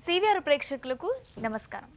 CVR ప్రేక్షకులకు నమస్కారం.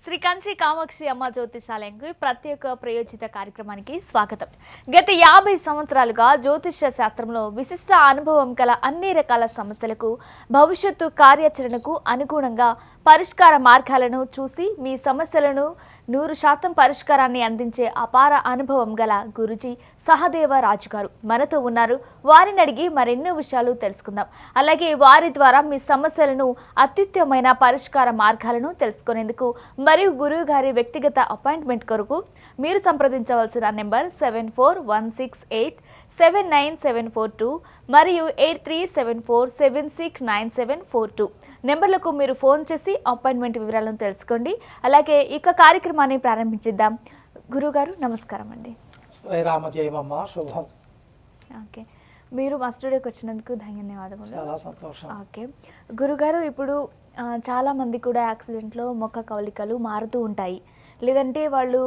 శ్రీ కంచి కామాక్షి అమ్మ జ్యోతిషాలయంకు ప్రత్యేక ప్రయోజిత కార్యక్రమానికి స్వాగతం. గత 50 సంవత్సరాలుగా జ్యోతిష్య శాస్త్రంలో విశిష్ట అనుభవం గల అన్ని రకాల సమస్యలకు భవిష్యత్తు కార్యాచరణకు అనుగుణంగా పరిష్కార మార్గాలను చూసి మీ సమస్యలను 100% పరిష్కారాన్ని అందించే అపార అనుభవం గల గురుజీ సహదేవ రాజు గారు మనతో ఉన్నారు. వారిని అడిగి మరెన్నో విషయాలు తెలుసుకుందాం. అలాగే వారి ద్వారా మీ సమస్యలను అత్యుత్తమైన పరిష్కార మార్గాలను తెలుసుకునేందుకు మరియు గురువు గారి వ్యక్తిగత అపాయింట్మెంట్ కొరకు మీరు సంప్రదించవలసిన నెంబర్ 7416879742 మరియు 8374769742 నెంబర్లకు మీరు ఫోన్ చేసి అపాయింట్మెంట్ వివరాలను తెలుసుకోండి. అలాగే ఇక కార్యక్రమాన్ని ప్రారంభించిద్దాం. గురుగారు నమస్కారం అండి. శ్రీరామ జయమమ్మ శుభం. ఓకే, మీరు మా స్టూడియోకి వచ్చినందుకు ధన్యవాదములు. చాలా సంతోషం. ఓకే గురుగారు, ఇప్పుడు చాలామంది కూడా యాక్సిడెంట్లో మొక్క కవలికలు మారుతూ ఉంటాయి, లేదంటే వాళ్ళు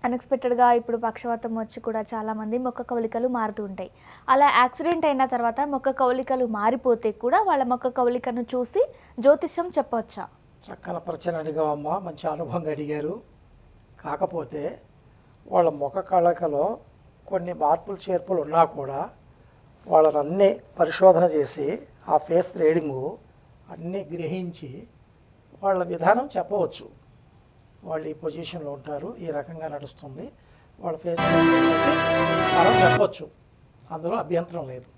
అన్ఎక్స్పెక్టెడ్గా ఇప్పుడు పక్షవాతం వచ్చి కూడా చాలామంది మొక్క కవలికలు మారుతూ ఉంటాయి. అలా యాక్సిడెంట్ అయిన తర్వాత మొక్క కవలికలు మారిపోతే కూడా వాళ్ళ మొక్క కవలికను చూసి జ్యోతిష్యం చెప్పవచ్చా? చక్కని ప్రశ్న అడిగావమ్మ, మంచి అనుభవంగా అడిగారు. కాకపోతే వాళ్ళ ముఖ కళకలో కొన్ని మార్పులు చేర్పులు ఉన్నా కూడా వాళ్ళనన్నీ పరిశోధన చేసి ఆ ఫేస్ రీడింగు అన్నీ గ్రహించి వాళ్ళ విధానం చెప్పవచ్చు. వాళ్ళు ఈ పొజిషన్లో ఉంటారు, ఈ రకంగా నడుస్తుంది, వాళ్ళ ఫేస్ మనం చెప్పచ్చు, అందులో అభ్యంతరం లేదు.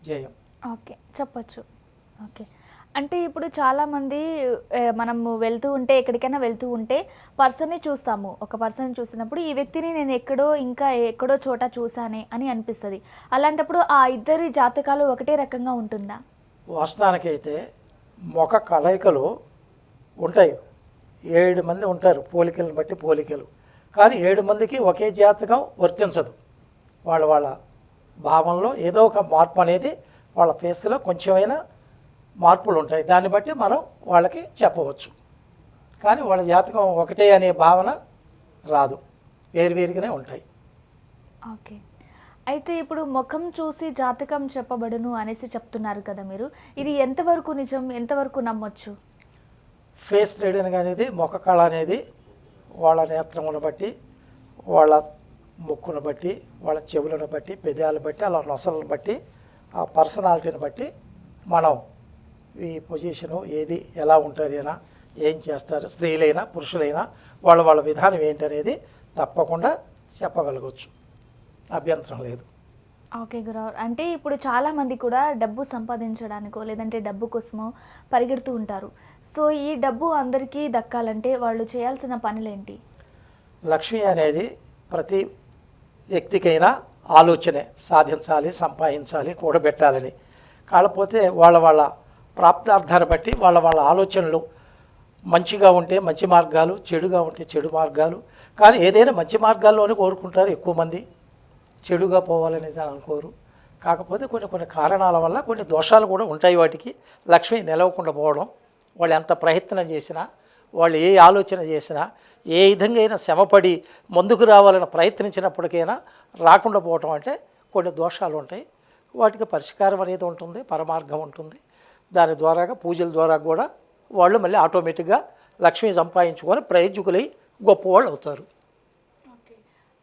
జయం. ఓకే, చెప్పచ్చు. ఓకే, అంటే ఇప్పుడు చాలామంది మనము వెళ్తూ ఉంటే, ఎక్కడికైనా వెళ్తూ ఉంటే పర్సన్ని చూస్తాము. ఒక పర్సన్ చూసినప్పుడు ఈ వ్యక్తిని నేను ఎక్కడో చోట చూసానే అని అనిపిస్తుంది. అలాంటప్పుడు ఆ ఇద్దరి జాతకాలు ఒకటే రకంగా ఉంటుందా? వాస్తవానికైతే ముఖ కలయికలు ఉంటాయి. 7 మంది ఉంటారు, పోలికలను బట్టి పోలికలు. కానీ 7 మందికి ఒకే జాతకం వర్తించదు. వాళ్ళ భావంలో ఏదో ఒక మార్పు అనేది వాళ్ళ ఫేస్లో కొంచెమైనా మార్పులు ఉంటాయి. దాన్ని బట్టి మనం వాళ్ళకి చెప్పవచ్చు. కానీ వాళ్ళ జాతకం ఒకటే అనే భావన రాదు, వేరువేరుగానే ఉంటాయి. ఓకే, అయితే ఇప్పుడు ముఖం చూసి జాతకం చెప్పబడును అనేసి చెప్తున్నారు కదా మీరు, ఇది ఎంతవరకు నిజం, ఎంతవరకు నమ్మొచ్చు? ఫేస్ రీడింగ్ అనేది ముఖ కళ అనేది వాళ్ళ నేత్రమును బట్టి, వాళ్ళ ముక్కును బట్టి, వాళ్ళ చెవులను బట్టి, పెదాలను బట్టి, అలా నొసలను బట్టి, ఆ పర్సనాలిటీని బట్టి మనం ఈ పొజిషను ఏది, ఎలా ఉంటారైనా, ఏం చేస్తారు, స్త్రీలైనా పురుషులైనా వాళ్ళ విధానం ఏంటనేది తప్పకుండా చెప్పగలగవచ్చు, అభ్యంతరం లేదు. ఓకే గురువు, అంటే ఇప్పుడు చాలామంది కూడా డబ్బు సంపాదించడానికో లేదంటే డబ్బు కోసమో పరిగెడుతూ ఉంటారు. సో ఈ డబ్బు అందరికీ దక్కాలంటే వాళ్ళు చేయాల్సిన పనులేంటి? లక్ష్మి అనేది ప్రతి వ్యక్తికైనా ఆలోచనే, సాధించాలి, సంపాదించాలి, కూడబెట్టాలని. కాకపోతే వాళ్ళ ప్రాప్తార్థాన్ని బట్టి వాళ్ళ ఆలోచనలు మంచిగా ఉంటే మంచి మార్గాలు, చెడుగా ఉంటే చెడు మార్గాలు. కానీ ఏదైనా మంచి మార్గాల్లోనే కోరుకుంటారు ఎక్కువ మంది, చెడుగా పోవాలనేది అనుకోరు. కాకపోతే కొన్ని కారణాల వల్ల కొన్ని దోషాలు కూడా ఉంటాయి. వాటికి లక్ష్మి నిలవకుండా పోవడం, వాళ్ళు ఎంత ప్రయత్నం చేసినా, వాళ్ళు ఏ ఆలోచన చేసినా, ఏ విధంగా అయినా శ్రమపడి ముందుకు రావాలని ప్రయత్నించినప్పటికైనా రాకుండా పోవటం అంటే కొన్ని దోషాలు ఉంటాయి. వాటికి పరిష్కారం అనేది ఉంటుంది, పరమార్గం ఉంటుంది. దాని ద్వారా పూజల ద్వారా కూడా వాళ్ళు మళ్ళీ ఆటోమేటిక్గా లక్ష్మి సంపాదించుకొని ప్రయోజకులై గొప్పవాళ్ళు అవుతారు.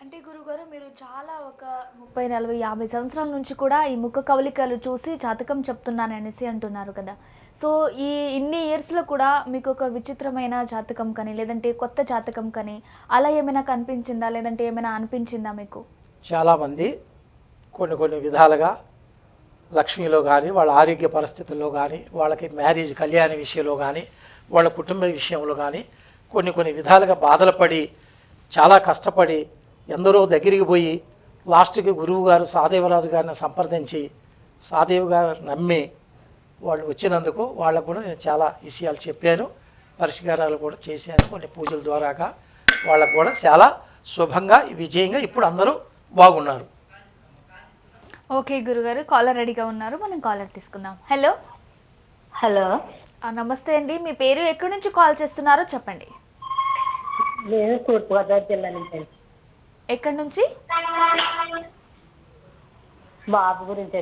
అంటే గురుగారు, మీరు చాలా ఒక 30, 40, 50 సంవత్సరాల నుంచి కూడా ఈ ముఖ కవలికలు చూసి జాతకం చెప్తున్నాను అనేసి అంటున్నారు కదా. సో ఈ ఇన్ని ఇయర్స్లో కూడా మీకు ఒక విచిత్రమైన జాతకం కానీ లేదంటే కొత్త జాతకం కానీ అలా ఏమైనా కనిపించిందా, లేదంటే ఏమైనా అనిపించిందా మీకు? చాలామంది కొన్ని విధాలుగా లక్ష్మిలో కానీ, వాళ్ళ ఆరోగ్య పరిస్థితుల్లో కానీ, వాళ్ళకి మ్యారేజ్ కళ్యాణ విషయంలో కానీ, వాళ్ళ కుటుంబ విషయంలో కానీ కొన్ని విధాలుగా బాధలు పడి, చాలా కష్టపడి, ఎందరో దగ్గరికి పోయి లాస్ట్కి గురువు గారు సహదేవరాజు గారిని సంప్రదించి సహదేవ్ గారు నమ్మి వాళ్ళు వచ్చినందుకు వాళ్ళకు కూడా నేను చాలా విషయాలు చెప్పాను, పరిష్కారాలు కూడా చేశాను. కొన్ని పూజల ద్వారాగా వాళ్ళకు కూడా చాలా శుభంగా, విజయంగా ఇప్పుడు అందరూ బాగున్నారు. ఓకే గురుగారు, కాలర్ రెడీగా ఉన్నారు, మనం కాలర్ తీసుకుందాం. హలో. నమస్తే అండి, మీ పేరు, ఎక్కడి నుంచి కాల్ చేస్తున్నారో చెప్పండి. నేను తూర్పుగోదావరి జిల్లా నుంచి. ఎక్కడి నుంచి? బాబు గురించి.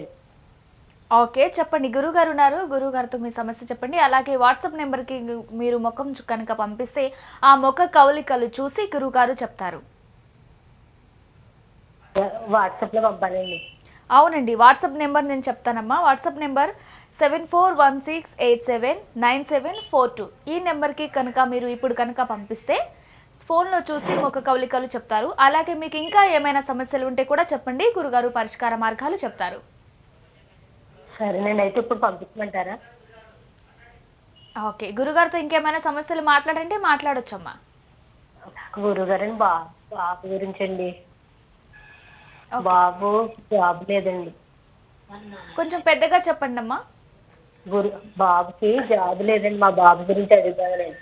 ఓకే, చెప్పండి. గురుగారు ఉన్నారు, గురుగారితో మీ సమస్య చెప్పండి. అలాగే వాట్సాప్ నెంబర్కి మీరు ముఖం కనుక పంపిస్తే ఆ ముఖ కవలికలు చూసి గురుగారు చెప్తారు. వాట్సాప్లో పంపాలండి. అవునండి, వాట్సాప్ నెంబర్ నేను చెప్తానమ్మా. WhatsApp number 7416879742. ఈ నెంబర్కి కనుక మీరు ఇప్పుడు కనుక పంపిస్తే ఫోన్లో చూసి ముఖ కవలికలు చెప్తారు. అలాగే మీకు ఇంకా ఏమైనా సమస్యలు ఉంటే కూడా చెప్పండి, గురుగారు పరిష్కార మార్గాలు చెప్తారు. సరేనండి, అయితే ఇప్పుడు పంపించమంటారా? ఓకే, గురుగారితో ఇంకేమైనా సమస్యలు మాట్లాడంటే మాట్లాడొచ్చమ్మా. గురుగారండి, బాబు గురించి అండి. ఓకే. బాబు జాబ్ లేదండి. కొంచెం పెద్దగా చెప్పండి అమ్మా. బాబుకి జాబ్ లేదండి. మా బాబు గురించి అడుగుతానండి.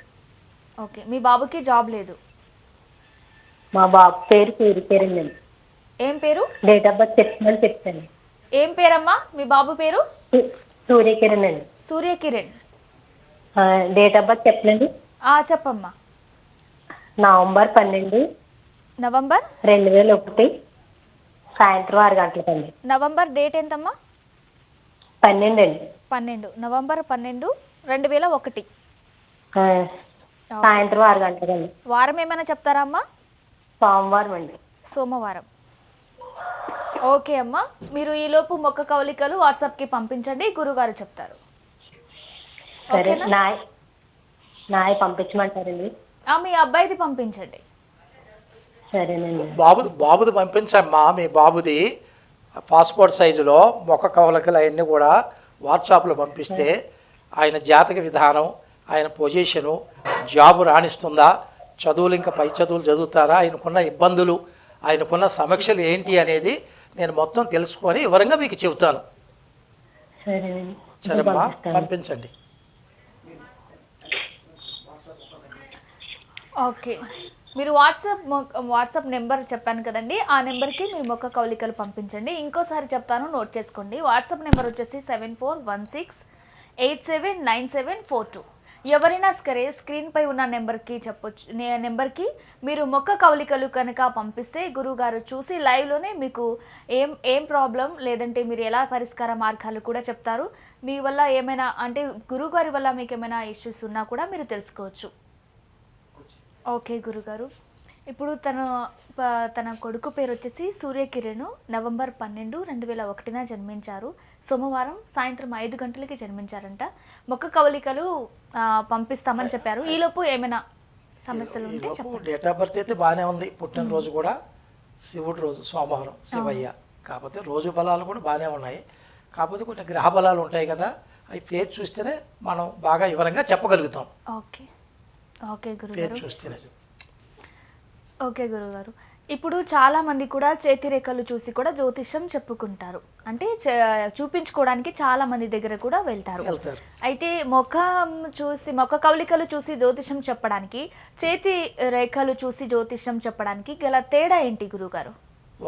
ఓకే, మీ బాబుకి జాబ్ లేదు. మా బాబు పేరు సూర్యకిరణ్ అండి. ఏం పేరు? డేట్ ఆఫ్ బర్త్ చెప్తాను. ఏం పేరమ్మా మీ బాబు పేరు? సూర్యకిరణ్ అండి. సూర్యకిరణ్. డేట్ ఆఫ్ బర్త్ చెప్పండి. చెప్పమ్మా. నవంబర్ 12, నవంబర్ 2001 సాయంత్రం 6 గంటలకండి. నవంబర్ డేట్ ఎంతమ్మా? 12 అండి. 12, నవంబర్ 12, 2001. సాయంత్రం 6 గంటలకండి. వారం ఏమైనా చెప్తారా అమ్మా? సోమవారం అండి. సోమవారం. ఓకే అమ్మా, మీరు ఈలోపు మొక్క కవలికలు వాట్సాప్కి పంపించండి, గురుగారు చెప్తారు. సరే, ఓకేనా? నాయ పంపించమంటారండి? మీ అబ్బాయిది పంపించండి. సరేనండి. బాబుది పంపించమ్మా. మీ బాబుది పాస్పోర్ట్ సైజులో మొక్క కవలికలు అవన్నీ కూడా వాట్సాప్లో పంపిస్తే ఆయన జాతక విధానం, ఆయన పొజిషను, జాబు రాణిస్తుందా, చదువులు ఇంకా పై చదువులు చదువుతారా, ఆయనకున్న ఇబ్బందులు, ఆయనకున్న సమస్యలు ఏంటి అనేది నేను మొత్తం తెలుసుకొని వివరంగా మీకు చెబుతాను. సరేనండి, సరేమ్మా, పంపించండి. ఓకే, మీరు వాట్సాప్ నెంబర్ చెప్పాను కదండి, ఆ నెంబర్కి మీరు మొక్క కవలికలు పంపించండి. ఇంకోసారి చెప్తాను, నోట్ చేసుకోండి. వాట్సాప్ నెంబర్ వచ్చేసి 7416879742. ఎవరైనా సరే స్క్రీన్పై ఉన్న నెంబర్కి చెప్పొచ్చు. నెంబర్కి మీరు మొక్క కవలికలు కనుక పంపిస్తే గురువుగారు చూసి లైవ్లోనే మీకు ఏం ప్రాబ్లం, లేదంటే మీరు ఎలా పరిష్కార మార్గాలు కూడా చెప్తారు. మీ వల్ల ఏమైనా అంటే గురువుగారి వల్ల మీకు ఏమైనా ఇష్యూస్ ఉన్నా కూడా మీరు తెలుసుకోవచ్చు. ఓకే గురుగారు, ఇప్పుడు తన కొడుకు పేరు వచ్చేసి సూర్యకిరణ్. నవంబర్ 12, 2001 జన్మించారు. సోమవారం సాయంత్రం 5 గంటలకి జన్మించారంట. మొక్క కవలికలు పంపిస్తామని చెప్పారు. ఈలోపు ఏమైనా సమస్యలు ఉంటే చెప్పండి. డేట్ ఆఫ్ బర్త్ అయితే బాగానే ఉంది. పుట్టినరోజు కూడా శివుడు రోజు, సోమవారం, శివయ్య. కాకపోతే రోజు బలాలు కూడా బాగానే ఉన్నాయి. కాకపోతే కొన్ని గ్రహ బలాలు ఉంటాయి కదా, అవి పేరు చూస్తేనే మనం బాగా వివరంగా చెప్పగలుగుతాం. ఓకే ఓకే పేరు గురుగారు. చూస్తేనే. ఓకే గురుగారు, ఇప్పుడు చాలా మంది కూడా చేతి రేఖలు చూసి కూడా జ్యోతిష్యం చెప్పుకుంటారు. అంటే చూపించుకోవడానికి చాలా మంది దగ్గర కూడా వెళ్తారు. అయితే మొక్క కవలికలు చూసి జ్యోతిష్యం చెప్పడానికి, చేతి రేఖలు చూసి జ్యోతిష్యం చెప్పడానికి గల తేడా ఏంటి గురుగారు?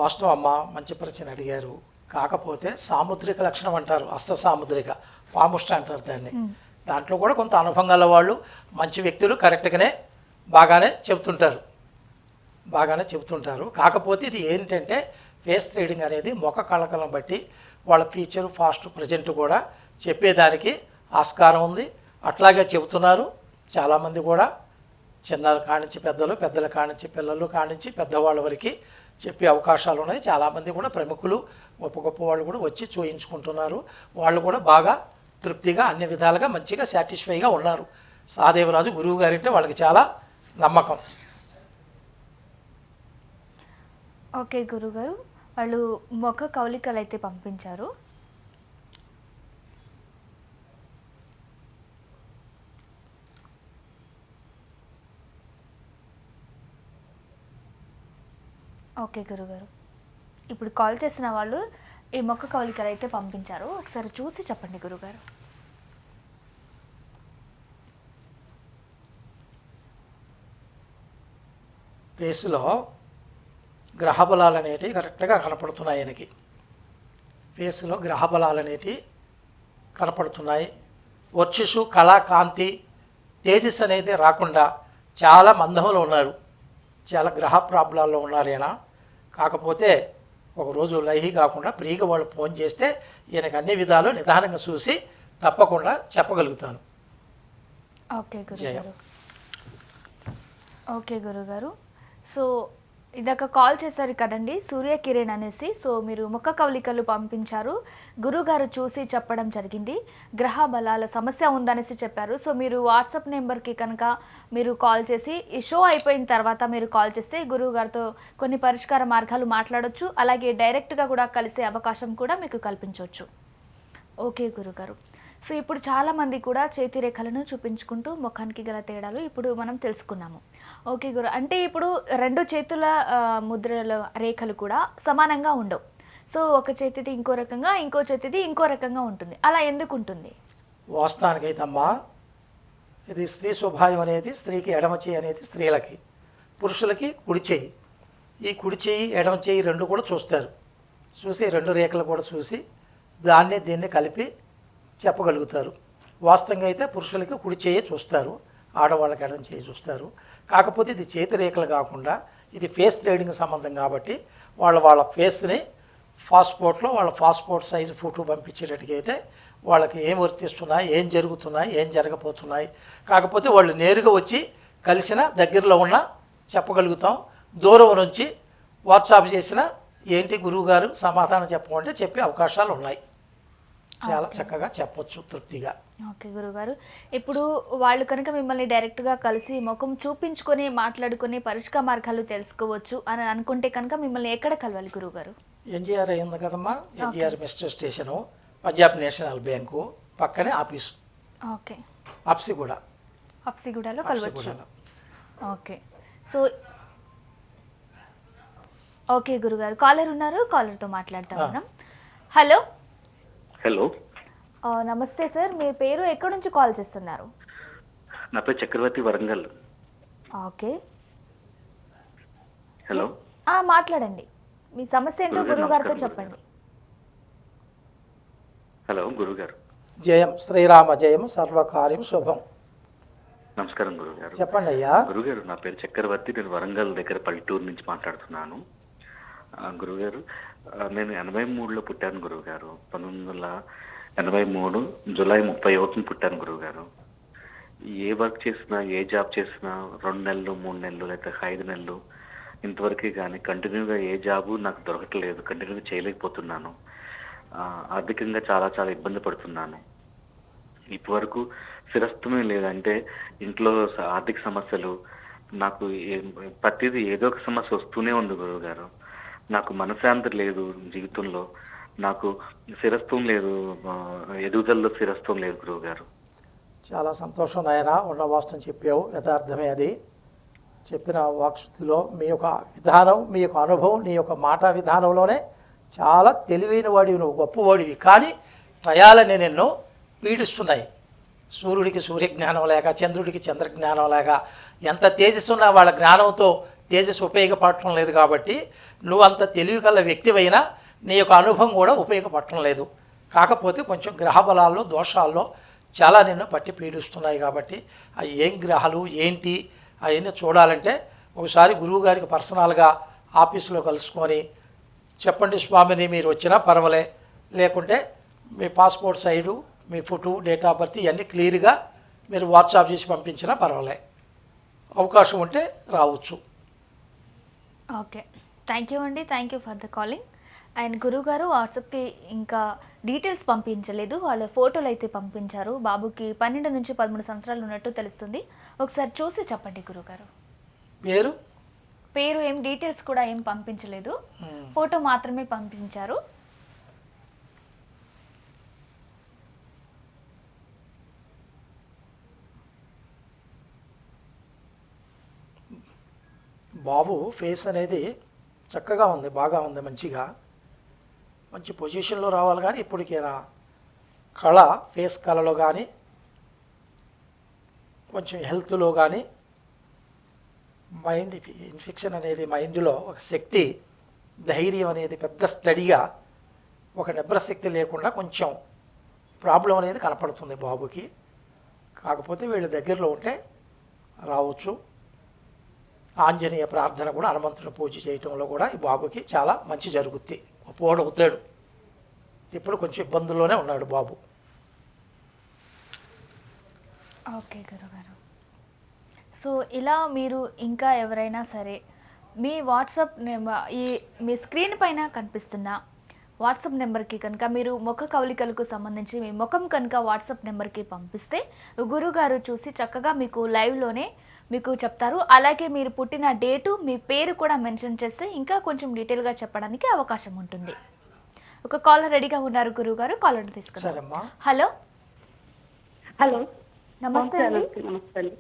వాస్తవం అమ్మ, మంచి ప్రశ్న అడిగారు. కాకపోతే సాముద్రిక లక్షణం అంటారు, హస్త సాముద్రిక, పాముష్ట అంటారు దాన్ని. దాంట్లో కూడా కొంత అనుభవం గల వాళ్ళు, మంచి వ్యక్తులు కరెక్ట్గానే బాగానే చెబుతుంటారు. కాకపోతే ఇది ఏంటంటే ఫేస్ రీడింగ్ అనేది ముఖ కళకలను బట్టి వాళ్ళ ఫ్యూచర్, పాస్ట్, ప్రజెంట్ కూడా చెప్పేదానికి ఆస్కారం ఉంది. అట్లాగే చెబుతున్నారు చాలామంది కూడా. చిన్నల కానించి పెద్దలు, పెద్దల కానించి పిల్లలు కానించి పెద్దవాళ్ళ వరకు చెప్పే అవకాశాలు ఉన్నాయి. చాలామంది కూడా ప్రముఖులు, గొప్ప వాళ్ళు కూడా వచ్చి చూయించుకుంటున్నారు. వాళ్ళు కూడా బాగా తృప్తిగా అన్ని విధాలుగా మంచిగా సాటిస్ఫైగా ఉన్నారు. సహదేవరాజు గురువు గారంటే వాళ్ళకి చాలా నమ్మకం. ఓకే గురుగారు, వాళ్ళు మొక్క కవలికలు అయితే పంపించారు. ఓకే గురుగారు, ఇప్పుడు కాల్ చేసిన వాళ్ళు ఈ మొక్క కవలికలు అయితే పంపించారు. ఒకసారి చూసి చెప్పండి గురుగారు. ఫేస్లో గ్రహబలాలు అనేటివి కరెక్ట్గా కనపడుతున్నాయి. ఆయనకి ఫేస్లో గ్రహబలాలు అనేటివి కనపడుతున్నాయి. వర్చస్సు, కళ, కాంతి, తేజస్ అనేది రాకుండా చాలా మందంలో ఉన్నారు. చాలా గ్రహ ప్రాబ్లాల్లో ఉన్నారు ఆయన. కాకపోతే ఒకరోజు లైహి కాకుండా ఫ్రీగా వాళ్ళు ఫోన్ చేస్తే ఈయనకు అన్ని విధాలు నిదానంగా చూసి తప్పకుండా చెప్పగలుగుతాను. ఓకే జయం. గురుగారు. ఓకే గురుగారు. సో ఇదాక కాల్ చేశారు కదండి సూర్యకిరణ్ అనేసి. సో మీరు ముఖ కవలికలు పంపించారు, గురుగారు చూసి చెప్పడం జరిగింది. గ్రహ బలాల సమస్య ఉందనేసి చెప్పారు. సో మీరు వాట్సాప్ నెంబర్కి కనుక మీరు కాల్ చేసి ఈ షో అయిపోయిన తర్వాత మీరు కాల్ చేస్తే గురువుగారితో కొన్ని పరిష్కార మార్గాలు మాట్లాడొచ్చు, అలాగే డైరెక్ట్గా కూడా కలిసే అవకాశం కూడా మీకు కల్పించవచ్చు. ఓకే గురుగారు. సో ఇప్పుడు చాలామంది కూడా చేతి రేఖలను చూపించుకుంటూ ముఖానికి గల తేడాలు ఇప్పుడు మనం తెలుసుకున్నాము. ఓకే గురు, అంటే ఇప్పుడు రెండు చేతుల ముద్రల రేఖలు కూడా సమానంగా ఉండవు. సో ఒక చేతిది ఇంకో రకంగా, ఇంకో చేతిది ఇంకో రకంగా ఉంటుంది. అలా ఎందుకు ఉంటుంది? వాస్తవానికైతే అమ్మా, ఇది స్త్రీ స్వభావం అనేది స్త్రీకి ఎడమ చేయి అనేది స్త్రీలకి, పురుషులకి కుడి చేయి. ఈ కుడి చేయి ఎడమ చేయి రెండు కూడా చూస్తారు. చూసి రెండు రేఖలు కూడా చూసి దీన్ని కలిపి చెప్పగలుగుతారు. వాస్తవంగా అయితే పురుషులకి కుడి చేయి చూస్తారు, ఆడవాళ్ళకి ఎడమ చేయి చూస్తారు. కాకపోతే ఇది చేతి రేఖలు కాకుండా ఇది ఫేస్ రీడింగ్ సంబంధం కాబట్టి వాళ్ళ ఫేస్ని పాస్పోర్ట్లో వాళ్ళ పాస్పోర్ట్ సైజు ఫోటో పంపించేటట్టుగా అయితే వాళ్ళకి ఏం వర్తిస్తున్నాయి, ఏం జరుగుతున్నాయి, ఏం జరగబోతున్నాయి. కాకపోతే వాళ్ళు నేరుగా వచ్చి కలిసిన దగ్గరలో ఉన్న చెప్పగలుగుతాం. దూరం నుంచి వాట్సాప్ చేసిన ఏంటి గురువుగారు సమాధానం చెప్పమంటే చెప్పే అవకాశాలు ఉన్నాయి. చాలా చక్కగా చెప్పొచ్చు తృప్తిగా. ఓకే గురుగారు. ఇప్పుడు వాళ్ళు కనుక మిమ్మల్ని డైరెక్ట్గా కలిసి ముఖం చూపించుకొని మాట్లాడుకొని పరిష్కార మార్గాలు తెలుసుకోవచ్చు అని అనుకుంటే కనుక మిమ్మల్ని ఎక్కడ కలవాలి గురుగారు? ఎన్జిఆర్ అయింది కదమ్మా, NGR metro station, Punjab national bank పక్కనే ఆఫీసు. ఓకే, హప్సిగూడలో కలవచ్చు. ఓకే. సో ఓకే గురుగారు, కాలర్ ఉన్నారు, కాలర్తో మాట్లాడతాం మనం. హలో. హలో, నమస్తే సార్, మీ పేరు ఎక్కడి నుంచి కాల్ చేస్తున్నారు? నా పేరు చక్రవర్తి, వరంగల్. ఓకే. హలో, మాట్లాడండి, మీ సమస్య ఏంటో గురువుగారితో చెప్పండి. హలో గురుగారు. జయం శ్రీరామ జయం, సర్వకార్యం శుభం. నమస్కారం గురుగారు. చెప్పండి అయ్యా. గురుగారు, నా పేరు చక్రవర్తి, నేను వరంగల్ దగ్గర పల్లెటూరు నుంచి మాట్లాడుతున్నాను. గురుగారు, నేను 83లో పుట్టాను గురువుగారు. 1983 జూలై 31 పుట్టాను గురువుగారు. ఏ వర్క్ చేసినా, ఏ జాబ్ చేసినా 2 నెలలు, 3 నెలలు లేదా 5 నెలలు ఇంతవరకే కానీ కంటిన్యూగా ఏ జాబు నాకు దొరకట్లేదు, కంటిన్యూగా చేయలేకపోతున్నాను. ఆర్థికంగా చాలా చాలా ఇబ్బంది పడుతున్నాను. ఇప్పటివరకు స్థిరత్వమే లేదంటే ఇంట్లో ఆర్థిక సమస్యలు, నాకు ప్రతిదీ ఏదో ఒక సమస్య వస్తూనే ఉంది గురువుగారు. నాకు మనశ్శాంతి లేదు జీవితంలో, నాకు స్థిరత్వం లేదు, ఎదుగుదలలో స్థిరత్వం లేదు గురువుగారు. చాలా సంతోషం నాయన, ఉన్న వాస్తవం చెప్పావు, యథార్థమే అది. చెప్పిన వాక్శుద్ధిలో మీ యొక్క విధానం, మీ యొక్క అనుభవం, నీ యొక్క మాట విధానంలోనే చాలా తెలివైన వాడివి, నువ్వు గొప్పవాడివి. కానీ టయాలని నిన్ను పీడిస్తున్నాయి. సూర్యుడికి సూర్యజ్ఞానం లేక, చంద్రుడికి చంద్రజ్ఞానం లేక, ఎంత తేజస్సున్నా వాళ్ళ జ్ఞానంతో తేజస్సు ఉపయోగపడటం లేదు. కాబట్టి నువ్వు అంత తెలివి కల వ్యక్తివైనా నీ యొక్క అనుభవం కూడా ఉపయోగపడటం లేదు. కాకపోతే కొంచెం గ్రహ బలాల్లో, దోషాల్లో చాలా నిన్ను పట్టి పీడిస్తున్నాయి. కాబట్టి అవి ఏం గ్రహాలు ఏంటి అవన్నీ చూడాలంటే ఒకసారి గురువుగారికి పర్సనల్గా ఆఫీసులో కలుసుకొని చెప్పండి స్వామిని, మీరు వచ్చినా పర్వాలే, లేకుంటే మీ పాస్పోర్ట్ సైజు, మీ ఫోటో, డేట్ ఆఫ్ బర్త్ ఇవన్నీ క్లియర్గా మీరు వాట్సాప్ చేసి పంపించినా పర్వాలే, అవకాశం ఉంటే రావచ్చు. ఓకే, థ్యాంక్ యూ అండి, thank you for the calling. And గురువుగారు వాట్సాప్కి ఇంకా డీటెయిల్స్ పంపించలేదు, వాళ్ళ ఫోటోలు అయితే పంపించారు. బాబుకి 12 నుంచి 13 సంవత్సరాలు ఉన్నట్టు తెలుస్తుంది. ఒకసారి చూసి చెప్పండి గురువుగారు. పేరు ఏం డీటెయిల్స్ కూడా ఏం పంపించలేదు, ఫోటో మాత్రమే పంపించారు. బాబు ఫేస్ అనేది చక్కగా ఉంది, బాగా ఉంది, మంచిగా మంచి పొజిషన్లో రావాలి. కానీ ఇప్పటికైనా కళ, ఫేస్ కళలో కానీ కొంచెం హెల్త్లో కానీ మైండ్ ఇన్ఫెక్షన్ అనేది, మైండ్లో ఒక శక్తి, ధైర్యం అనేది పెద్ద స్టడీగా ఒక నిబ్రశక్తి లేకుండా కొంచెం ప్రాబ్లం అనేది కనపడుతుంది బాబుకి. కాకపోతే వీళ్ళ దగ్గరలో ఉంటే రావచ్చు. ఆంజనేయ ప్రార్థన కూడా, హనుమంతుని పూజ చేయటంలో కూడా ఈ బాబుకి చాలా మంచి జరుగుద్ది. గొప్పవాడవుతాడు. ఇప్పుడు కొంచెం ఇబ్బందుల్లోనే ఉన్నాడు బాబు. ఓకే గురుగారు. సో ఇలా మీరు ఇంకా ఎవరైనా సరే మీ వాట్సాప్ మీ స్క్రీన్ పైన కనిపిస్తున్న వాట్సాప్ నెంబర్కి కనుక మీరు ముఖ కవళికలకు సంబంధించి మీ ముఖం కనుక వాట్సాప్ నెంబర్కి పంపిస్తే గురుగారు చూసి చక్కగా మీకు లైవ్లోనే మీకు చెప్తారు. అలాగే మీరు పుట్టిన డేటు, మీ పేరు కూడా మెన్షన్ చేస్తే ఇంకా కొంచెం డీటెయిల్గా చెప్పడానికి అవకాశం ఉంటుంది. ఒక కాలర్ రెడీగా ఉన్నారు గురుగారు, కాలర్ తీసుకున్నారు. సరేమ్మా. హలో హలో, నమస్తే అండి. నమస్తే అండి.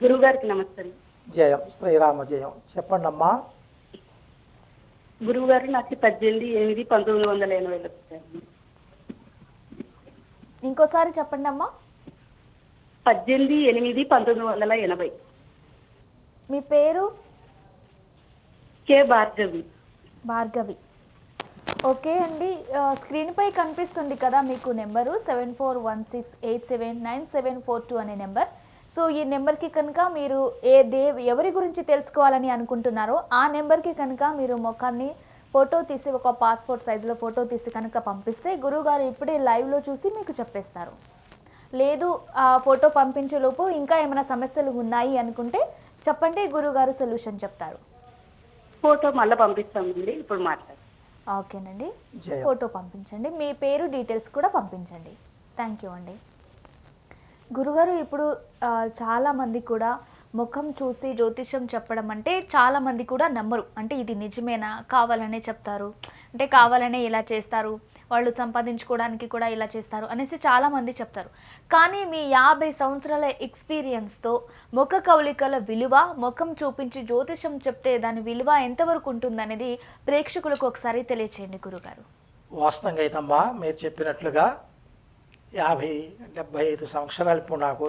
గురువు గారికి నమస్తే అండి. జయం, శ్రీరామ జయం. చెప్పండి అమ్మా. గురువు గారు నాకు 18/8/1980 వచ్చారు. ఇంకోసారి చెప్పండి అమ్మా. 18/8/1980. మీ పేరు? కే భార్గవి. భార్గవి. ఓకే అండి, స్క్రీన్పై కనిపిస్తుంది కదా మీకు నెంబరు 7416879742 అనే నెంబర్. సో ఈ నెంబర్కి కనుక మీరు ఎవరి గురించి తెలుసుకోవాలని అనుకుంటున్నారో ఆ నెంబర్కి కనుక మీరు ముఖాన్ని ఫోటో తీసి, ఒక పాస్పోర్ట్ సైజులో ఫోటో తీసి కనుక పంపిస్తే గురువుగారు ఇప్పుడే లైవ్లో చూసి మీకు చెప్పేస్తారు. లేదు ఆ ఫోటో పంపించేలోపు ఇంకా ఏమైనా సమస్యలు ఉన్నాయి అనుకుంటే చెప్పండి, గురువుగారు సొల్యూషన్ చెప్తారు. ఫోటో మళ్ళీ పంపిస్తామండి, ఇప్పుడు మాట్లాడు. ఓకేనండి, జయం. ఫోటో పంపించండి, మీ పేరు డీటెయిల్స్ కూడా పంపించండి. థ్యాంక్ యూ అండి. గురుగారు ఇప్పుడు చాలామంది కూడా ముఖం చూసి జ్యోతిష్యం చెప్పడం అంటే చాలామంది కూడా నమ్మరు. అంటే ఇది నిజమేనా, కావాలనే చెప్తారు, అంటే కావాలనే ఇలా చేస్తారు, వాళ్ళు సంపాదించుకోవడానికి కూడా ఇలా చేస్తారు అనేసి చాలామంది చెప్తారు. కానీ మీ 50 సంవత్సరాల ఎక్స్పీరియన్స్తో ముఖ కవళికల విలువ, ముఖం చూపించి జ్యోతిషం చెప్తే దాని విలువ ఎంతవరకు ఉంటుందనేది ప్రేక్షకులకు ఒకసారి తెలియచేయండి గురుగారు. వాస్తవంగా అయితమ్మా మీరు చెప్పినట్లుగా 50-75 సంవత్సరాలు ఇప్పుడు నాకు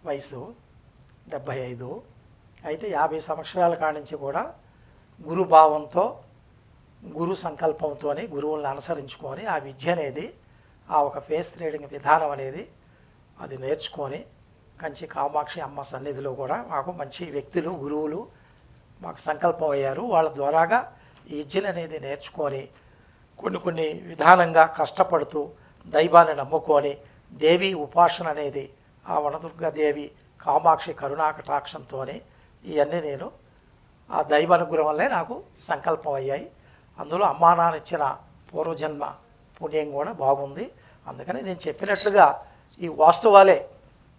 వయసు 75. అయితే 50 సంవత్సరాల కాడి నుంచి కూడా గురుభావంతో, గురు సంకల్పంతో గురువులను అనుసరించుకొని ఆ విద్య అనేది, ఆ ఒక ఫేస్ రీడింగ్ విధానం అనేది అది నేర్చుకొని కంచి కామాక్షి అమ్మ సన్నిధిలో కూడా మాకు మంచి వ్యక్తులు, గురువులు మాకు సంకల్పం అయ్యారు. వాళ్ళ ద్వారాగా ఈ విద్యను అనేది నేర్చుకొని కొన్ని విధానంగా కష్టపడుతూ దైవాన్ని నమ్ముకొని దేవి ఉపాసన అనేది ఆ వనదుర్గాదేవి కామాక్షి కరుణాకటాక్షంతో ఇవన్నీ నేను ఆ దైవానుగ్రహం వల్లే నాకు సంకల్పం అయ్యాయి. అందులో అమ్మా నాన్న ఇచ్చిన పూర్వజన్మ పుణ్యం కూడా బాగుంది. అందుకని నేను చెప్పినట్లుగా ఈ వాస్తవాలే,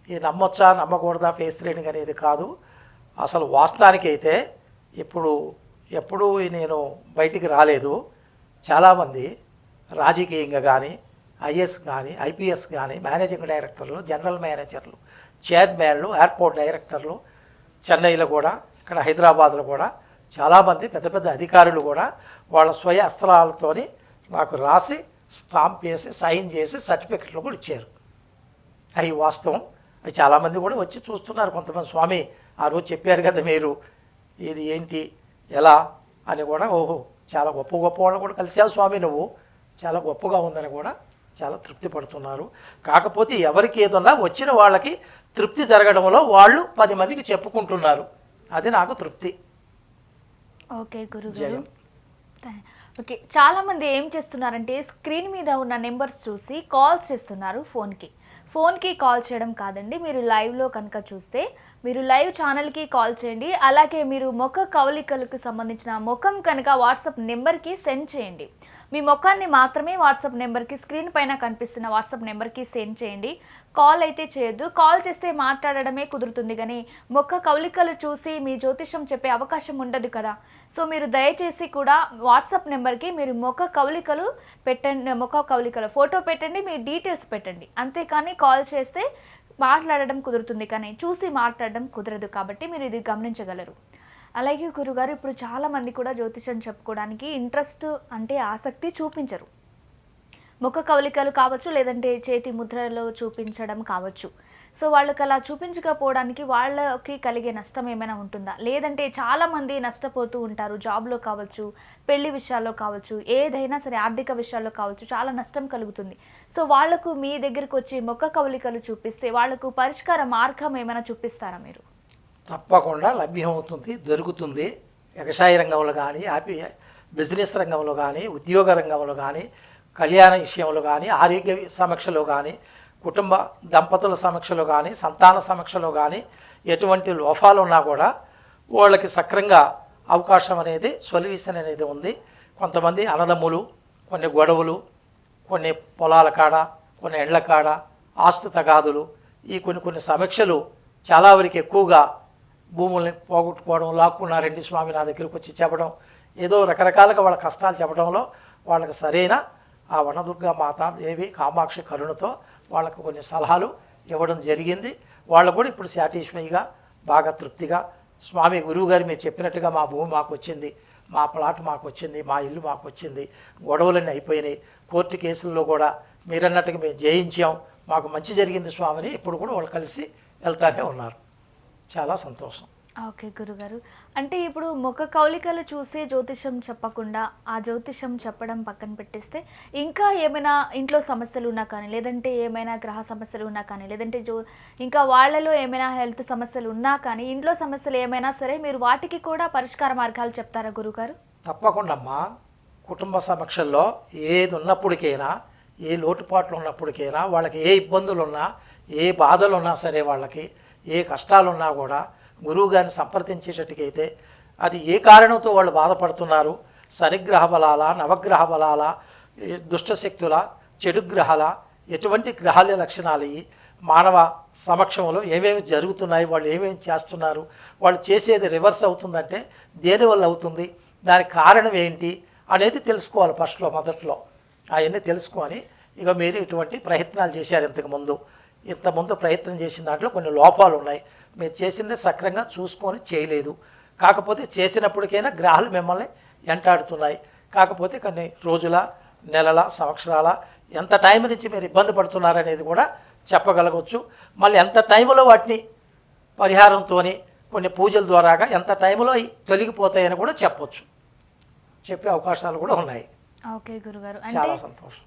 ఈ నమ్మొచ్చా నమ్మకూడదా ఫేస్ రీడింగ్ అనేది కాదు. అసలు వాస్తవానికి అయితే ఎప్పుడూ నేను బయటికి రాలేదు. చాలామంది రాజకీయంగా కానీ, ఐఏఎస్ కానీ, ఐపీఎస్ కానీ, మేనేజింగ్ డైరెక్టర్లు, జనరల్ మేనేజర్లు, చైర్మన్లు, ఎయిర్పోర్ట్ డైరెక్టర్లు, చెన్నైలో కూడా, ఇక్కడ హైదరాబాద్లో కూడా చాలామంది పెద్ద పెద్ద అధికారులు కూడా వాళ్ళ స్వయ అస్త్రాలతో నాకు రాసి స్టాంప్ చేసి సైన్ చేసి సర్టిఫికెట్లు కూడా ఇచ్చారు. అవి వాస్తవం. అవి చాలామంది కూడా వచ్చి చూస్తున్నారు. కొంతమంది స్వామి ఆ రోజు చెప్పారు కదా మీరు, ఇది ఏంటి ఎలా అని కూడా, ఓహో చాలా గొప్ప వాళ్ళు కూడా కలిసావు స్వామి, నువ్వు చాలా గొప్పగా ఉందని కూడా చాలా తృప్తి పడుతున్నారు. కాకపోతే ఎవరికి ఏదన్నా వచ్చిన వాళ్ళకి తృప్తి జరగడంలో వాళ్ళు 10 మందికి చెప్పుకుంటున్నారు. అది నాకు తృప్తి. ఓకే గురుగారు. ఓకే, చాలామంది ఏం చేస్తున్నారంటే స్క్రీన్ మీద ఉన్న నెంబర్స్ చూసి కాల్స్ చేస్తున్నారు ఫోన్కి కాల్ చేయడం కాదండి. మీరు లైవ్లో కనుక చూస్తే మీరు లైవ్ ఛానల్కి కాల్ చేయండి. అలాగే మీరు ముఖ కవళికలకు సంబంధించిన ముఖం కనుక వాట్సాప్ నెంబర్కి సెండ్ చేయండి. మీ ముఖాన్ని మాత్రమే వాట్సాప్ నెంబర్కి, స్క్రీన్ పైన కనిపిస్తున్న వాట్సాప్ నెంబర్కి సెండ్ చేయండి. కాల్ అయితే చేయొద్దు. కాల్ చేస్తే మాట్లాడడమే కుదురుతుంది, కానీ ముఖ కవళికలు చూసి మీ జ్యోతిషం చెప్పే అవకాశం ఉండదు కదా. సో మీరు దయచేసి కూడా వాట్సాప్ నెంబర్కి మీరు ముఖ కవళికలు పెట్టండి, ముఖ కవళికల ఫోటో పెట్టండి, మీ డీటెయిల్స్ పెట్టండి. అంతేకాని కాల్ చేస్తే మాట్లాడడం కుదురుతుంది, కానీ చూసి మాట్లాడడం కుదరదు. కాబట్టి మీరు ఇది గమనించగలరు. అలాగే గురుగారు, ఇప్పుడు చాలామంది కూడా జ్యోతిషం చెప్పుకోవడానికి ఇంట్రెస్ట్ అంటే ఆసక్తి చూపించరు. ముఖ కవళికలు కావచ్చు, లేదంటే చేతి ముద్రలో చూపించడం కావచ్చు. సో వాళ్ళకి అలా చూపించకపోవడానికి వాళ్ళకి కలిగే నష్టం ఏమైనా ఉంటుందా? లేదంటే చాలామంది నష్టపోతూ ఉంటారు. జాబ్లో కావచ్చు, పెళ్లి విషయాల్లో కావచ్చు, ఏదైనా సరే ఆర్థిక విషయాల్లో కావచ్చు, చాలా నష్టం కలుగుతుంది. సో వాళ్లకు మీ దగ్గరికి వచ్చి ముఖ కవళికలు చూపిస్తే వాళ్లకు పరిష్కార మార్గం ఏమైనా చూపిస్తారా మీరు? తప్పకుండా లభ్యమవుతుంది, దొరుకుతుంది. వ్యవసాయ రంగంలో కానీ, బిజినెస్ రంగంలో కానీ, ఉద్యోగ రంగంలో కానీ, కళ్యాణ విషయంలో కానీ, ఆరోగ్య సమీక్షలో కానీ, కుటుంబ దంపతుల సమీక్షలో కానీ, సంతాన సమీక్షలో కానీ ఎటువంటి లోపాలు ఉన్నా కూడా వాళ్ళకి సక్రంగా అవకాశం అనేది, సొల్యూషన్ అనేది ఉంది. కొంతమంది అన్నదమ్ములు, కొన్ని గొడవలు, కొన్ని పొలాల కాడ, కొన్ని ఇళ్ల కాడ, ఆస్తు తగాదులు, ఈ కొన్ని సమీక్షలు చాలా వరకు ఎక్కువగా భూముల్ని పోగొట్టుకోవడం, లాక్కున్నారండి స్వామి నా దగ్గరికి వచ్చి చెప్పడం, ఏదో రకరకాలుగా వాళ్ళ కష్టాలు చెప్పడంలో వాళ్ళకి సరైన ఆ వనదుర్గా మాతా దేవి కామాక్షి కరుణతో వాళ్ళకు కొన్ని సలహాలు ఇవ్వడం జరిగింది. వాళ్ళు కూడా ఇప్పుడు సాటిస్ఫైగా, బాగా తృప్తిగా, స్వామి గురువుగారు మీరు చెప్పినట్టుగా మా భూమి మాకు వచ్చింది, మా ప్లాట్ మాకు వచ్చింది, మా ఇల్లు మాకు వచ్చింది, గొడవలన్నీ అయిపోయినాయి, కోర్టు కేసుల్లో కూడా మీరన్నట్టుగా మేము జయించాం, మాకు మంచి జరిగింది స్వామిని ఇప్పుడు కూడా వాళ్ళు కలిసి వెళ్తానే ఉన్నారు. చాలా సంతోషం. ఓకే గురుగారు, అంటే ఇప్పుడు ముఖ కౌలికలు చూసి జ్యోతిషం చెప్పకుండా ఆ జ్యోతిషం చెప్పడం పక్కన పెట్టేస్తే ఇంకా ఏమైనా ఇంట్లో సమస్యలు ఉన్నా కానీ, లేదంటే ఏమైనా గ్రహ సమస్యలు ఉన్నా కానీ, లేదంటే ఇంకా వాళ్ళలో ఏమైనా హెల్త్ సమస్యలు ఉన్నా కానీ, ఇంట్లో సమస్యలు ఏమైనా సరే మీరు వాటికి కూడా పరిష్కార మార్గాలు చెప్తారా గురుగారు? తప్పకుండా అమ్మా. కుటుంబ సమక్షంలో ఏది ఉన్నప్పటికైనా, ఏ లోటుపాట్లు ఉన్నప్పటికైనా, వాళ్ళకి ఏ ఇబ్బందులు ఉన్నా, ఏ బాధలు ఉన్నా సరే, వాళ్ళకి ఏ కష్టాలున్నా కూడా గురువుగారిని సంప్రదించేటట్టుకైతే అది ఏ కారణంతో వాళ్ళు బాధపడుతున్నారు, శనిగ్రహ బలాల, నవగ్రహ బలాల, దుష్టశక్తుల, చెడు గ్రహాల, ఎటువంటి గ్రహాల లక్షణాలు, మానవ సమక్షంలో ఏమేమి జరుగుతున్నాయి, వాళ్ళు ఏమేమి చేస్తున్నారు, వాళ్ళు చేసేది రివర్స్ అవుతుందంటే దేనివల్ల అవుతుంది, దానికి కారణం ఏంటి అనేది తెలుసుకోవాలి ఫస్ట్లో, మొదట్లో. అవన్నీ తెలుసుకొని ఇక మీరు ఇటువంటి ప్రయత్నాలు చేశారు ఇంతకుముందు ప్రయత్నం చేసిన దాంట్లో కొన్ని లోపాలు ఉన్నాయి, మీరు చేసింది సక్రంగా చూసుకొని చేయలేదు, కాకపోతే చేసినప్పటికైనా గ్రహాలు మిమ్మల్ని వెంటాడుతున్నాయి, కాకపోతే కొన్ని రోజుల, నెలల, సంవత్సరాల, ఎంత టైం నుంచి మీరు ఇబ్బంది పడుతున్నారనేది కూడా చెప్పగలగవచ్చు. మళ్ళీ ఎంత టైంలో వాటిని పరిహారంతో, కొన్ని పూజల ద్వారాగా ఎంత టైంలో తొలగిపోతాయని కూడా చెప్పే అవకాశాలు కూడా ఉన్నాయి. ఓకే గురుగారు, చాలా సంతోషం.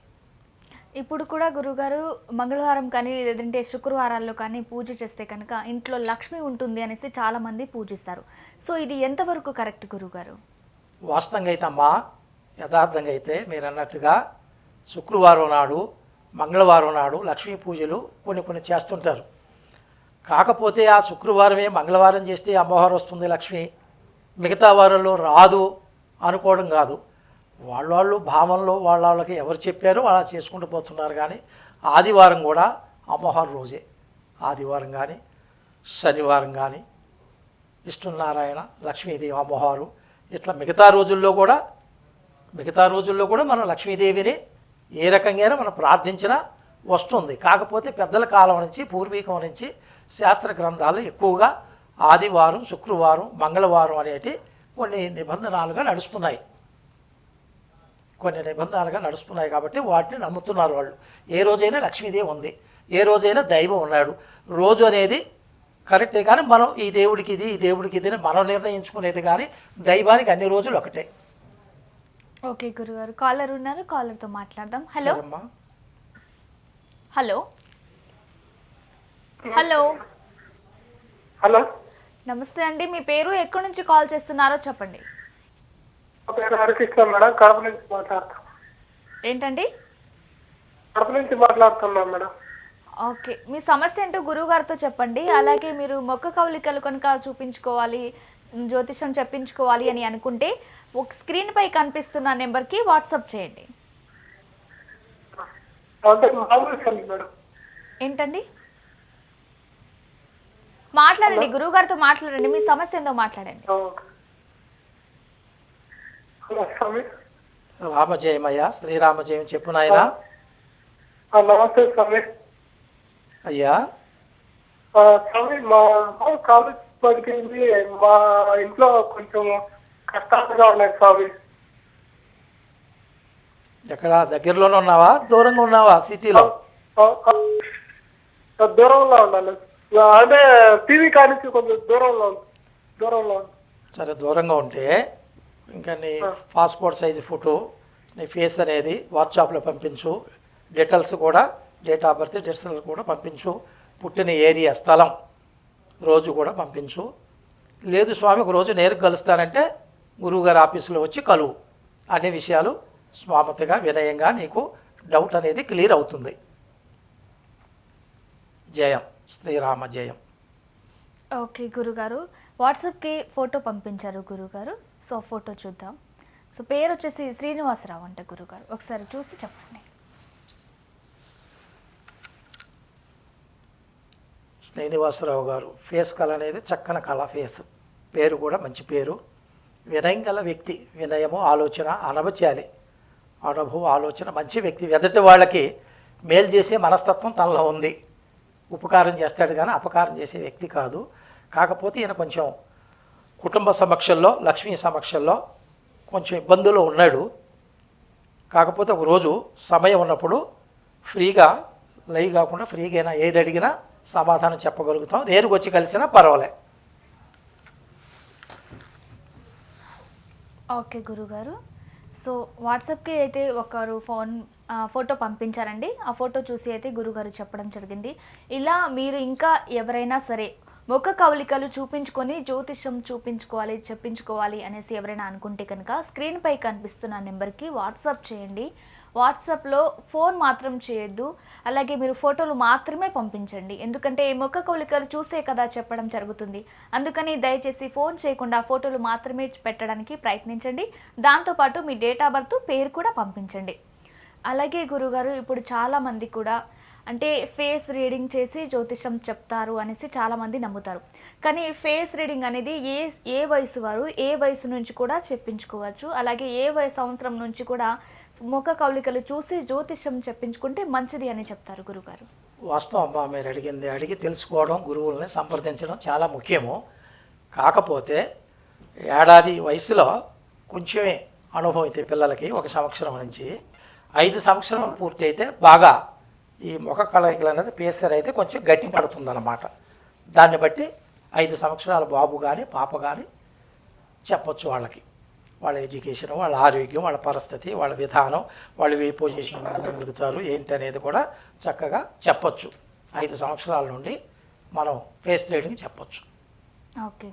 ఇప్పుడు కూడా గురుగారు మంగళవారం కానీ లేదంటే శుక్రవారాల్లో కానీ పూజ చేస్తే కనుక ఇంట్లో లక్ష్మి ఉంటుంది అనేసి చాలామంది పూజిస్తారు. సో ఇది ఎంతవరకు కరెక్ట్ గురుగారు? వాస్తవంగా అయితే అమ్మా, యథార్థంగా అయితే మీరు అన్నట్టుగా శుక్రవారం నాడు, మంగళవారం నాడు లక్ష్మీ పూజలు కొన్ని చేస్తుంటారు. కాకపోతే ఆ శుక్రవారమే మంగళవారం చేస్తే అమ్మవారు వస్తుంది లక్ష్మి, మిగతా వారంలో రాదు అనుకోవడం కాదు. వాళ్ళు భావంలో వాళ్ళకి ఎవరు చెప్పారో అలా చేసుకుంటూ పోతున్నారు. కానీ ఆదివారం కూడా అమ్మవారు రోజే, ఆదివారం కానీ శనివారం కానీ విష్ణునారాయణ, లక్ష్మీదేవి అమ్మవారు, ఇట్లా మిగతా రోజుల్లో కూడా మనం లక్ష్మీదేవిని ఏ రకంగా మనం ప్రార్థించినా వస్తుంది. కాకపోతే పెద్దల కాలం నుంచి, పూర్వీకం నుంచి శాస్త్ర గ్రంథాలు ఎక్కువగా ఆదివారం, శుక్రవారం, మంగళవారం అనేటి కొన్ని నిబంధనలుగా నడుస్తున్నాయి కాబట్టి వాటిని నమ్ముతున్నారు వాళ్ళు. ఏ రోజైనా లక్ష్మీదేవి ఉంది, ఏ రోజైనా దైవం ఉన్నాడు. రోజు అనేది కరెక్టే, కానీ మనం ఈ దేవుడికి ఇది అని మనం నిర్ణయించుకునేది, కానీ దైవానికి అన్ని రోజులు ఒకటే. ఓకే గురుగారు, కాలర్ ఉన్నారు, కాలర్తో మాట్లాడదాం. హలో హలో హలో హలో, నమస్తే అండి, మీ పేరు ఎక్కడి నుంచి కాల్ చేస్తున్నారో చెప్పండి. నా పేరు హరికృష్ణ మేడం, కడప నుంచి మాట్లాడుతాం. ఏంటండి? కడప నుంచి మాట్లాడుతున్నాం మేడం. ఓకే, మీ సమస్య ఏంటో గురువు గారితో చెప్పండి. అలాగే మీరు మొక్క కవలికలు కనుక చూపించుకోవాలి, జ్యోతిషం చెప్పించుకోవాలి అని అనుకుంటే ఒక స్క్రీన్ పై కనిపిస్తున్న నెంబర్కి వాట్సాప్ చేయండి. అంటే మామూలు సంగతి మేడం. ఏంటండి? మాట్లాడండి, గురువు గారితో మాట్లాడండి, మీ సమస్య ఏందో మాట్లాడండి. హలో స్వామి. రామజయమయ్య, శ్రీరామజయం చెప్పు నాయనా. నమస్తే స్వామి. అయ్యా స్వామి, మా కాలేజ్ పడిపోయింది, మా ఇంట్లో కొంచెం కష్టాలుగా ఉన్నాయి స్వామి. ఎక్కడ దగ్గరలోనే ఉన్నావా, దూరంగా ఉన్నావా? సిటీలో? దూరంలో ఉన్నాను, అంటే టీవీ కానించి కొంచెం దూరంలో. సరే, దూరంగా ఉంటే ఇంకా నీ పాస్పోర్ట్ సైజు ఫోటో, నీ ఫేస్ అనేది వాట్సాప్లో పంపించు, డీటెయిల్స్ కూడా, డేట్ ఆఫ్ బర్త్ డీటెయిల్స్ కూడా పంపించు, పుట్టిన ఏరియా, స్థలం, రోజు కూడా పంపించు. లేదు స్వామి ఒక రోజు నేరుగా కలుస్తానంటే గురువుగారి ఆఫీసులో వచ్చి కలువు. అనే విషయాలు స్వామతిగా వినయంగా నీకు డౌట్ అనేది క్లియర్ అవుతుంది. జయం, శ్రీరామ జయం. ఓకే గురుగారు, వాట్సాప్కి ఫోటో పంపించారు గురుగారు. సో ఫోటో చూద్దాం. సో పేరు వచ్చేసి శ్రీనివాసరావు అంట గురుగారు, ఒకసారి చూసి చెప్పండి. శ్రీనివాసరావు గారు ఫేస్ కళ అనేది చక్కని కళ, ఫేస్ పేరు కూడా మంచి పేరు. వినయం గల వ్యక్తి, వినయము ఆలోచన అనవచాలి, అనుభవం ఆలోచన మంచి వ్యక్తి. ఎదుటి వాళ్ళకి మేలు చేసే మనస్తత్వం తనలో ఉంది. ఉపకారం చేస్తాడు కానీ అపకారం చేసే వ్యక్తి కాదు. కాకపోతే ఈయన కొంచెం కుటుంబ సమక్షంలో, లక్ష్మీ సమక్షంలో కొంచెం ఇబ్బందుల్లో ఉన్నాడు. కాకపోతే ఒకరోజు సమయం ఉన్నప్పుడు ఫ్రీగా లైవ్ కాకుండా ఫ్రీగా అయినా ఏది అడిగినా సమాధానం చెప్పగలుగుతాం. నేరుగా వచ్చి కలిసినా పర్వాలే. ఓకే గురుగారు, సో వాట్సాప్కి అయితే ఒకరు ఫోటో పంపించారండి. ఆ ఫోటో చూసి అయితే గురుగారు చెప్పడం జరిగింది. ఇలా మీరు ఇంకా ఎవరైనా సరే ముఖ కవలికలు చూపించుకొని జ్యోతిష్యం చెప్పించుకోవాలి అనేసి ఎవరైనా అనుకుంటే కనుక స్క్రీన్పై కనిపిస్తున్న నెంబర్కి వాట్సాప్ చేయండి. వాట్సాప్లో ఫోన్ మాత్రం చేయొద్దు, అలాగే మీరు ఫోటోలు మాత్రమే పంపించండి. ఎందుకంటే ముఖ కవలికలు చూసే కదా చెప్పడం జరుగుతుంది. అందుకని దయచేసి ఫోన్ చేయకుండా ఫోటోలు మాత్రమే పెట్టడానికి ప్రయత్నించండి. దాంతోపాటు మీ డేట్ ఆఫ్ బర్త్, పేరు కూడా పంపించండి. అలాగే గురుగారు, ఇప్పుడు చాలామంది కూడా అంటే ఫేస్ రీడింగ్ చేసి జ్యోతిషం చెప్తారు అనేసి చాలామంది నమ్ముతారు. కానీ ఫేస్ రీడింగ్ అనేది ఏ వయసు వారు ఏ వయసు నుంచి కూడా చెప్పించుకోవచ్చు. అలాగే సంవత్సరం నుంచి కూడా ముఖ కవలికలు చూసి జ్యోతిషం చెప్పించుకుంటే మంచిది అని చెప్తారు గురుగారు. వాస్తవం అమ్మా, మీరు అడిగి తెలుసుకోవడం, గురువుల్ని సంప్రదించడం చాలా ముఖ్యము. కాకపోతే ఏడాది వయసులో కొంచెమే అనుభవం అయితే పిల్లలకి 1 సంవత్సరం నుంచి 5 సంవత్సరాలు పూర్తి అయితే బాగా ఈ ముఖ కవలికలు అనేది పేసర్ అయితే కొంచెం గట్టి పడుతుందన్నమాట. దాన్ని బట్టి 5 సంవత్సరాల బాబు కానీ పాప కానీ చెప్పొచ్చు. వాళ్ళ ఎడ్యుకేషన్, వాళ్ళ ఆరోగ్యం, వాళ్ళ పరిస్థితి, వాళ్ళ విధానం, వాళ్ళు ఏ పొజిషన్ పెరుగుతారు ఏంటి అనేది కూడా చక్కగా చెప్పొచ్చు. 5 సంవత్సరాల నుండి మనం ఫేస్ రీడింగ్ చెప్పొచ్చు. ఓకే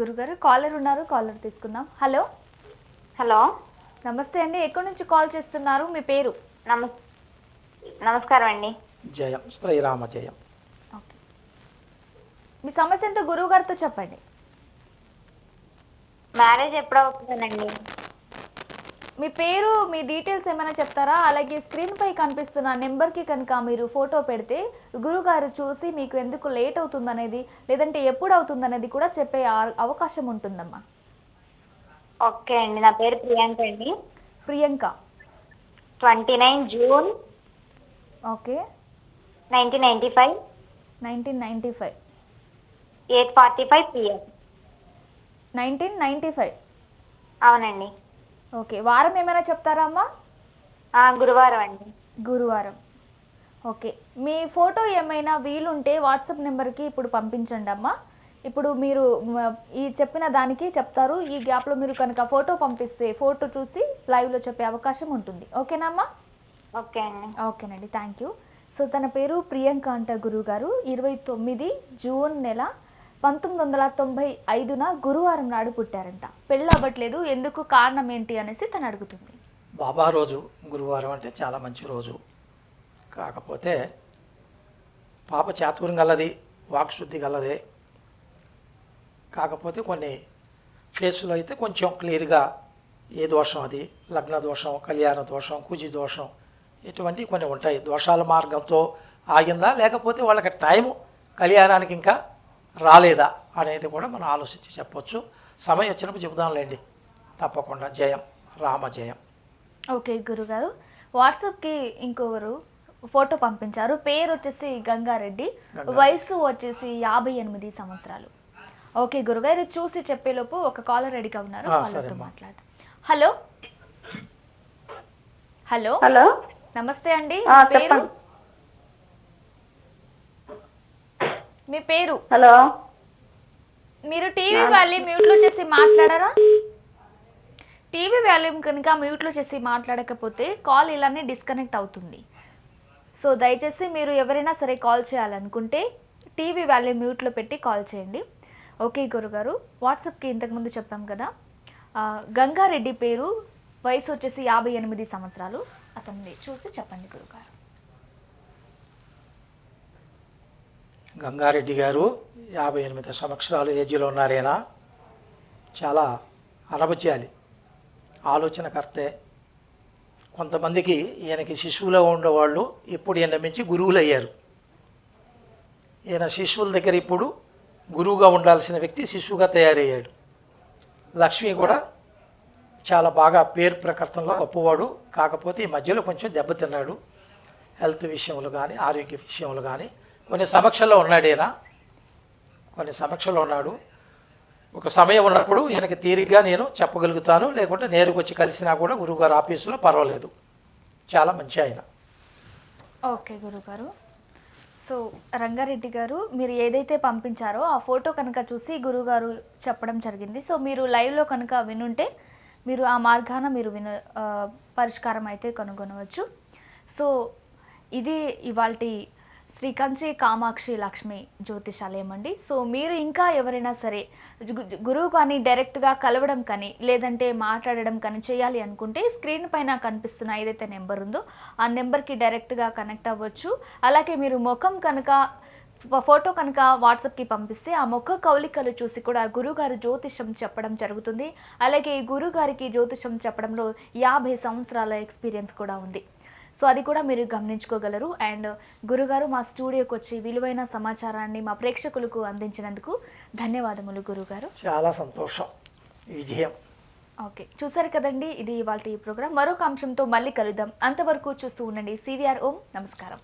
గురుగారు, కాలర్ ఉన్నారు, కాలర్ తీసుకుందాం. హలో హలో, నమస్తే అండి, ఎక్కడి నుంచి కాల్ చేస్తున్నారు, మీ పేరు? నమస్కారం అండి. జయం, శ్రీరామ జయం. ఓకే, మీ సమస్య ఎంతో గురువు గారితో చెప్పండి. మ్యారేజ్ ఎప్పుడు అవుతుందండి? మీ పేరు, మీ డీటెయిల్స్ ఏమైనా చెప్తారా? అలాగే స్క్రీన్పై కనిపిస్తున్న నెంబర్కి కనుక మీరు ఫోటో పెడితే గురుగారు చూసి మీకు ఎందుకు లేట్ అవుతుందనేది, లేదంటే ఎప్పుడు అవుతుందనేది కూడా చెప్పే అవకాశం ఉంటుందమ్మా. ఓకే అండి, నా పేరు ప్రియాంక అండి. Priyanka, 29 June okay, 1995 1995 8:45 PM. 1995. అవునండి. ఓకే, వారం ఏమైనా చెప్తారా అమ్మా? గురువారం అండి. గురువారం. ఓకే, మీ ఫోటో ఏమైనా వీలుంటే వాట్సాప్ నెంబర్కి ఇప్పుడు పంపించండి అమ్మా. ఇప్పుడు మీరు ఈ చెప్పిన దానికి చెప్తారు. ఈ గ్యాప్లో మీరు కనుక ఫోటో పంపిస్తే ఫోటో చూసి లైవ్లో చెప్పే అవకాశం ఉంటుంది. ఓకేనమ్మా? ఓకే అండి. ఓకేనండి, థ్యాంక్ యూ. సో తన పేరు ప్రియాంక అంట గురుగారు. 29 జూన్ నెల 1995న గురువారం నాడు పుట్టారంట. పెళ్ళి అవ్వట్లేదు, ఎందుకు, కారణం ఏంటి అనేసి తను అడుగుతుంది. బాబా రోజు గురువారం అంటే చాలా మంచి రోజు. కాకపోతే పాప చాతుర్యం గలది, వాక్శుద్ధి గలదే. కాకపోతే కొన్ని ఫేస్లో అయితే కొంచెం క్లియర్గా ఏ దోషం, అది లగ్న దోషం, కళ్యాణ దోషం, కుజి దోషం, ఇటువంటి కొన్ని ఉంటాయి. దోషాల మార్గంతో ఆగిందా, లేకపోతే వాళ్ళకి టైము కళ్యాణానికి ఇంకా రాలేదా అనేది కూడా మనం ఆలోచించి చెప్పొచ్చు. సమయం వచ్చినప్పుడు చెబుదాంలేండి తప్పకుండా. జయం, రామ జయం. ఓకే గురుగారు, వాట్సాప్కి ఇంకొకరు ఫోటో పంపించారు. పేరు వచ్చేసి గంగారెడ్డి, వయసు వచ్చేసి 58 సంవత్సరాలు. ఓకే గురుగారు, చూసి చెప్పేలోపు ఒక కాలర్ రెడీగా ఉన్నారు, కాలర్తో మాట్లాడదాం. హలో హలో హలో, నమస్తే అండి, చెప్పండి. మీ పేరు? హలో, మీరు టీవీ వాల్యూమ్ మ్యూట్లో చేసి మాట్లాడారా? టీవీ వాల్యూమ్ కనుక మ్యూట్లో చేసి మాట్లాడకపోతే కాల్ ఇలానే డిస్కనెక్ట్ అవుతుంది. సో దయచేసి మీరు ఎవరైనా సరే కాల్ చేయాలనుకుంటే టీవీ వాల్యూమ్ మ్యూట్లో పెట్టి కాల్ చేయండి. ఓకే గురుగారు, వాట్సాప్కి ఇంతకుముందు చెప్పాం కదా, గంగారెడ్డి పేరు, వయసు వచ్చేసి 58 సంవత్సరాలు. అతన్ని చూసి చెప్పండి గురుగారు. గంగారెడ్డి గారు 58 సంవత్సరాలు ఏజ్లో ఉన్నారేనా? చాలా అనబుచ్చాలి, ఆలోచనకర్తే. కొంతమందికి ఈయనకి శిశువులో ఉండేవాళ్ళు ఇప్పుడు ఈయన మించి గురువులు అయ్యారు. ఈయన శిశువుల దగ్గర ఇప్పుడు గురువుగా ఉండాల్సిన వ్యక్తి శిశువుగా తయారయ్యాడు. లక్ష్మి కూడా చాలా బాగా పేరు ప్రకృతంలో గొప్పవాడు. కాకపోతే ఈ మధ్యలో కొంచెం దెబ్బతిన్నాడు, హెల్త్ విషయంలో కానీ ఆరోగ్య విషయంలో కానీ. కొన్ని సమస్యల్లో ఉన్నాడు ఈయన, కొన్ని సమస్యల్లో ఉన్నాడు. ఒక సమయం ఉన్నప్పుడు ఈయనకి తీరిగ్గా నేను చెప్పగలుగుతాను, లేకుంటే నేరుగా వచ్చి కలిసినా కూడా గురువుగారు ఆఫీసులో పర్వాలేదు. చాలా మంచి ఆయన. ఓకే గురుగారు. సో రంగారెడ్డి గారు, మీరు ఏదైతే పంపించారో ఆ ఫోటో కనుక చూసి గురుగారు చెప్పడం జరిగింది. సో మీరు లైవ్లో కనుక వినుంటే మీరు ఆ మార్గాన మీరు పరిష్కారం అయితే కనుగొనవచ్చు. సో ఇది ఇవాల్టి శ్రీ కంచి కామాక్షి లక్ష్మి జ్యోతిషాలయం అండి. సో మీరు ఇంకా ఎవరైనా సరే గురువు కానీ డైరెక్ట్గా కలవడం కానీ లేదంటే మాట్లాడడం కానీ చేయాలి అనుకుంటే స్క్రీన్ పైన కనిపిస్తున్న ఏదైతే నెంబర్ ఉందో ఆ నెంబర్కి డైరెక్ట్గా కనెక్ట్ అవ్వచ్చు. అలాగే మీరు ముఖం కనుక ఫోటో కనుక వాట్సాప్కి పంపిస్తే ఆ ముఖ కౌలికలు చూసి కూడా గురుగారు జ్యోతిషం చెప్పడం జరుగుతుంది. అలాగే గురుగారికి జ్యోతిషం చెప్పడంలో 50 సంవత్సరాల ఎక్స్పీరియన్స్ కూడా ఉంది. సో అది కూడా మీరు గమనించుకోగలరు. అండ్ గురుగారు మా స్టూడియోకి వచ్చి విలువైన సమాచారాన్ని మా ప్రేక్షకులకు అందించినందుకు ధన్యవాదములు గురుగారు. చాలా సంతోషం, విజయం. ఓకే, చూసారు కదండి, ఇది ఇవాళ ఈ ప్రోగ్రాం. మరొక అంశంతో మళ్ళీ కలుద్దాం. అంతవరకు చూస్తూ ఉండండి CVR ఓం. నమస్కారం.